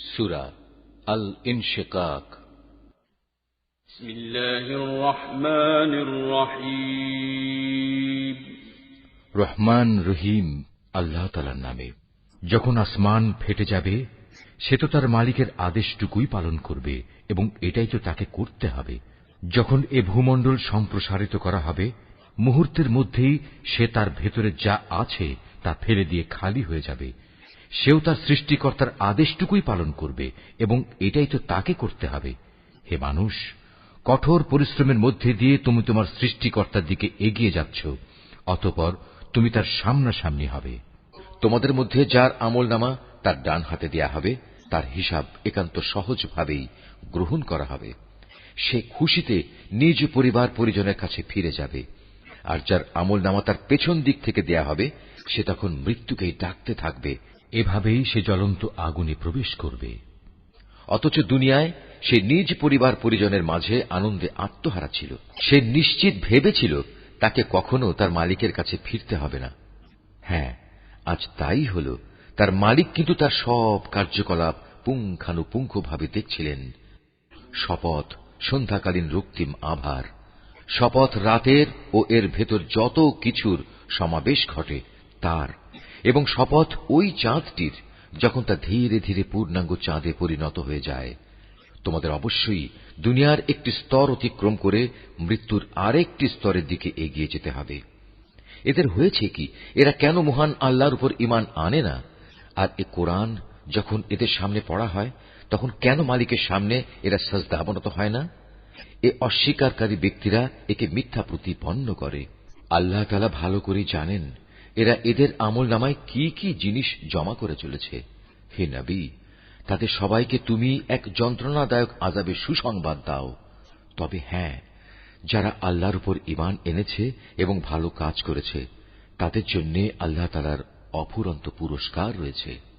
সূরা আল ইনশিকাক। বিসমিল্লাহির রহমানির রহিম। রহমান রহিম আল্লাহ তাআলার নামে। যখন আসমান ফেটে যাবে, সে তো তার মালিকের আদেশটুকুই পালন করবে এবং এটাই তো তাকে করতে হবে। যখন এ ভূমণ্ডল সম্প্রসারিত করা হবে, মুহূর্তের মধ্যেই সে তার ভেতরে যা আছে তা ফেলে দিয়ে খালি হয়ে যাবে। সেও তার সৃষ্টিকর্তার আদেশটুকুই পালন করবে এবং এটাই তো তাকে করতে হবে। হে মানুষ, কঠোর পরিশ্রমের মধ্যে দিয়ে তুমি তোমার সৃষ্টিকর্তার দিকে এগিয়ে যাচ্ছ, অতঃপর তুমি তার সামনাসামনি হবে। তোমাদের মধ্যে যার আমলনামা তার ডান হাতে দেয়া হবে, তার হিসাব একান্ত সহজভাবেই গ্রহণ করা হবে। সে খুশিতে নিজ পরিবার পরিজনের কাছে ফিরে যাবে। আর যার আমলনামা তার পেছন দিক থেকে দেয়া হবে, সে তখন মৃত্যুকেই ডাকতে থাকবে। এভাবেই সে জ্বলন্ত আগুনে প্রবেশ করবে। অথচ দুনিয়ায় সে নিজ পরিবার পরিজনের মাঝে আনন্দে আত্মহারা ছিল। সে নিশ্চিত ভেবেছিল তাকে কখনো তার মালিকের কাছে ফিরতে হবে না। হ্যাঁ, আজ তাই হল। তার মালিক কিন্তু তার সব কার্যকলাপ পুঙ্খানুপুঙ্খভাবে দেখছিলেন। শপথ সন্ধ্যাকালীন রক্তিম আভার, শপথ রাতের ও এর ভেতর যত কিছুর সমাবেশ ঘটে তার, এবং শপথ ওই চাঁদটির যখন তা ধীরে ধীরে পূর্ণাঙ্গ চাঁদে পরিণত হয়ে যায়। তোমাদের অবশ্যই দুনিয়ার একটি স্তর অতিক্রম করে মৃত্যুর আরেকটি স্তরের দিকে এগিয়ে যেতে হবে। এদের হয়েছে কি? এরা কেন মহান আল্লাহর উপর ঈমান আনে না? আর এ কোরআন যখন এদের সামনে পড়া হয়, তখন কেন মালিকের সামনে এরা সাজদা অবনত হয় না? এ অস্বীকারী ব্যক্তিরা একে মিথ্যা প্রতিপন্ন করে। আল্লাহ তাআলা ভালো করে জানেন এরা এদের আমলনামায় কি কি জিনিস জমা করে চলেছে। হে নবী, তাদের সবাইকে তুমি এক যন্ত্রণাদায়ক আযাবের সুসংবাদ দাও। তবে হ্যাঁ, যারা আল্লাহর উপর ঈমান এনেছে এবং ভালো কাজ করেছে, তাদের জন্য আল্লাহ তাআলার অফুরন্ত পুরস্কার রয়েছে।